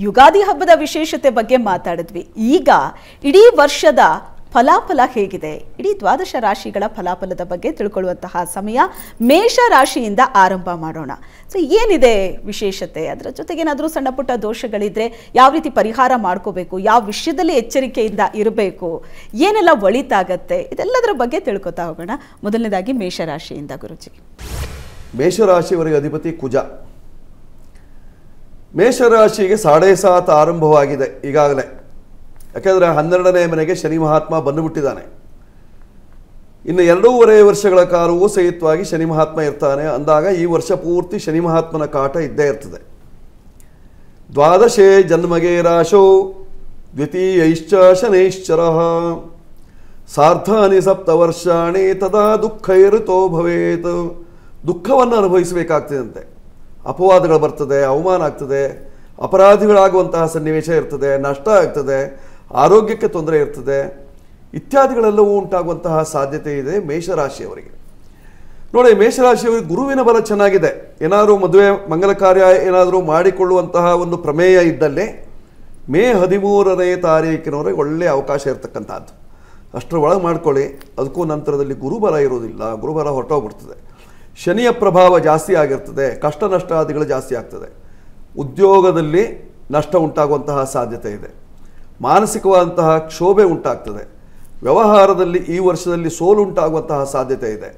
ಯುಗಾದಿ ಹಬ್ಬದ ವಿಶೇಷತೆ ಬಗ್ಗೆ ಮಾತಾಡಿದ್ವಿ. ಈಗ ಇಡೀ ವರ್ಷದ ಫಲಾಫಲ ಹೇಗಿದೆ, ಇಡೀ 12 ರಾಶಿಗಳ ಫಲಾಫಲದ ಬಗ್ಗೆ ತಿಳ್ಕೊಳ್ಳುವಂತಹ ಸಮಯ. ಮೇಷ ರಾಶಿಯಿಂದ ಆರಂಭ ಮಾಡೋಣ. ಸೊ ಏನಿದೆ ವಿಶೇಷತೆ, ಅದರ ಜೊತೆಗೆ ಏನಾದರೂ ಸಣ್ಣ ಪುಟ್ಟ ದೋಷಗಳಿದ್ರೆ ಯಾವ ರೀತಿ ಪರಿಹಾರ ಮಾಡ್ಕೋಬೇಕು, ಯಾವ ವಿಷಯದಲ್ಲಿ ಎಚ್ಚರಿಕೆಯಿಂದ ಇರಬೇಕು, ಏನೆಲ್ಲ ಒಳಿತಾಗತ್ತೆ, ಇದೆಲ್ಲದರ ಬಗ್ಗೆ ತಿಳ್ಕೊತಾ ಹೋಗೋಣ. ಮೊದಲನೇದಾಗಿ ಮೇಷರಾಶಿಯಿಂದ ಗುರುಜಿ. ಮೇಷರಾಶಿಯವರಿಗೆ ಅಧಿಪತಿ ಕುಜ. ಮೇಷರಾಶಿಗೆ 7.5 ಆರಂಭವಾಗಿದೆ ಈಗಾಗಲೇ. ಯಾಕೆಂದರೆ 12ನೇ ಮನೆಗೆ ಶನಿ ಮಹಾತ್ಮ ಬಂದುಬಿಟ್ಟಿದ್ದಾನೆ. ಇನ್ನು 2.5 ವರ್ಷಗಳ ಕಾಲವೂ ಸಹಿತವಾಗಿ ಶನಿ ಮಹಾತ್ಮ ಇರ್ತಾನೆ. ಅಂದಾಗ ಈ ವರ್ಷ ಪೂರ್ತಿ ಶನಿ ಮಹಾತ್ಮನ ಕಾಟ ಇದ್ದೇ ಇರ್ತದೆ. ದ್ವಾದಶೇ ಜನ್ಮಗೆ ರಾಶೋ ದ್ವಿತೀಯೈಶ್ಚ ಶನೈಶ್ಚರಃ ಸಾರ್ಧಾನಿ 7 ವರ್ಷಾಣಿ ತದಾ ದುಃಖೈಋತೋ ಭವೇತ್. ದುಃಖವನ್ನು ಅನುಭವಿಸಬೇಕಾಗ್ತದಂತೆ. ಅಪವಾದಗಳು ಬರ್ತದೆ, ಅವಮಾನ ಆಗ್ತದೆ, ಅಪರಾಧಿಗಳಾಗುವಂತಹ ಸನ್ನಿವೇಶ ಇರ್ತದೆ, ನಷ್ಟ ಆಗ್ತದೆ, ಆರೋಗ್ಯಕ್ಕೆ ತೊಂದರೆ ಇರ್ತದೆ, ಇತ್ಯಾದಿಗಳೆಲ್ಲವೂ ಉಂಟಾಗುವಂತಹ ಸಾಧ್ಯತೆ ಇದೆ ಮೇಷರಾಶಿಯವರಿಗೆ. ನೋಡಿ, ಮೇಷರಾಶಿಯವರಿಗೆ ಗುರುವಿನ ಬಲ ಚೆನ್ನಾಗಿದೆ. ಏನಾದರೂ ಮದುವೆ ಮಂಗಲ ಕಾರ್ಯ ಏನಾದರೂ ಮಾಡಿಕೊಳ್ಳುವಂತಹ ಒಂದು ಪ್ರಮೇಯ ಇದ್ದಲ್ಲಿ ಮೇ 13ನೇ ತಾರೀಕಿನವರೆಗೆ ಒಳ್ಳೆಯ ಅವಕಾಶ ಇರತಕ್ಕಂಥದ್ದು. ಅಷ್ಟರ ಒಳಗೆ ಮಾಡ್ಕೊಳ್ಳಿ. ಅದಕ್ಕೂ ನಂತರದಲ್ಲಿ ಗುರುಬಲ ಇರೋದಿಲ್ಲ, ಗುರುಬಲ ಹೊರಟೋಗ್ಬಿಡ್ತದೆ. ಶನಿಯ ಪ್ರಭಾವ ಜಾಸ್ತಿ ಆಗಿರ್ತದೆ, ಕಷ್ಟ ನಷ್ಟಾದಿಗಳು ಜಾಸ್ತಿ ಆಗ್ತದೆ. ಉದ್ಯೋಗದಲ್ಲಿ ನಷ್ಟ ಉಂಟಾಗುವಂತಹ ಸಾಧ್ಯತೆ ಇದೆ. ಮಾನಸಿಕವಾದಂತಹ ಕ್ಷೋಭೆ ಉಂಟಾಗ್ತದೆ. ವ್ಯವಹಾರದಲ್ಲಿ ಈ ವರ್ಷದಲ್ಲಿ ಸೋಲು ಉಂಟಾಗುವಂತಹ ಸಾಧ್ಯತೆ ಇದೆ.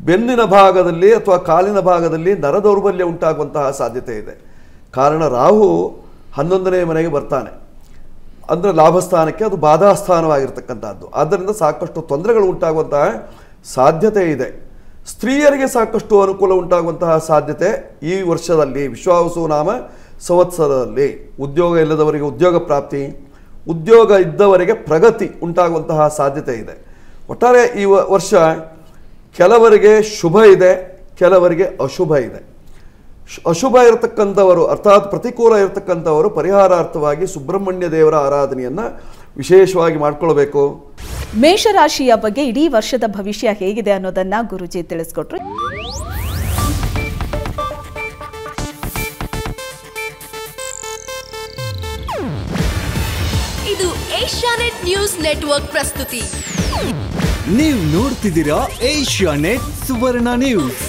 ಬೆನ್ನಿನ ಭಾಗದಲ್ಲಿ ಅಥವಾ ಕಾಲಿನ ಭಾಗದಲ್ಲಿ ನರದೌರ್ಬಲ್ಯ ಉಂಟಾಗುವಂತಹ ಸಾಧ್ಯತೆ ಇದೆ. ಕಾರಣ ರಾಹು 11ನೇ ಮನೆಗೆ ಬರ್ತಾನೆ. ಅಂದರೆ ಲಾಭಸ್ಥಾನಕ್ಕೆ ಅದು ಬಾಧಾಸ್ಥಾನವಾಗಿರ್ತಕ್ಕಂಥದ್ದು. ಆದ್ದರಿಂದ ಸಾಕಷ್ಟು ತೊಂದರೆಗಳು ಉಂಟಾಗುವಂತಹ ಸಾಧ್ಯತೆ ಇದೆ. ಸ್ತ್ರೀಯರಿಗೆ ಸಾಕಷ್ಟು ಅನುಕೂಲ ಉಂಟಾಗುವಂತಹ ಸಾಧ್ಯತೆ ಈ ವರ್ಷದಲ್ಲಿ, ವಿಶ್ವಾವಸು ನಾಮ ಸಂವತ್ಸರದಲ್ಲಿ. ಉದ್ಯೋಗ ಇಲ್ಲದವರಿಗೆ ಉದ್ಯೋಗ ಪ್ರಾಪ್ತಿ, ಉದ್ಯೋಗ ಇದ್ದವರಿಗೆ ಪ್ರಗತಿ ಉಂಟಾಗುವಂತಹ ಸಾಧ್ಯತೆ ಇದೆ. ಒಟ್ಟಾರೆ ಈ ವರ್ಷ ಕೆಲವರಿಗೆ ಶುಭ ಇದೆ, ಕೆಲವರಿಗೆ ಅಶುಭ ಇದೆ. ಅಶುಭ ಇರತಕ್ಕಂಥವರು ಅರ್ಥಾತ್ ಪ್ರತಿಕೂಲ ಇರತಕ್ಕಂಥವರು ಪರಿಹಾರಾರ್ಥವಾಗಿ ಸುಬ್ರಹ್ಮಣ್ಯ ದೇವರ ಆರಾಧನೆಯನ್ನು ವಿಶೇಷವಾಗಿ ಮಾಡಿಕೊಳ್ಬೇಕು. ಮೇಷರಾಶಿಯ ಬಗ್ಗೆ ಇಡೀ ವರ್ಷದ ಭವಿಷ್ಯ ಹೇಗಿದೆ ಅನ್ನೋದನ್ನ ಗುರುಜಿ ತಿಳಿಸ್ಕೊಟ್ರು. ಇದು ಏಷ್ಯಾನೆಟ್ ನ್ಯೂಸ್ ನೆಟ್ವರ್ಕ್ ಪ್ರಸ್ತುತಿ. ನೀವು ನೋಡ್ತಿದ್ದೀರಾ ಏಷ್ಯಾನೆಟ್ ಸುವರ್ಣ ನ್ಯೂಸ್.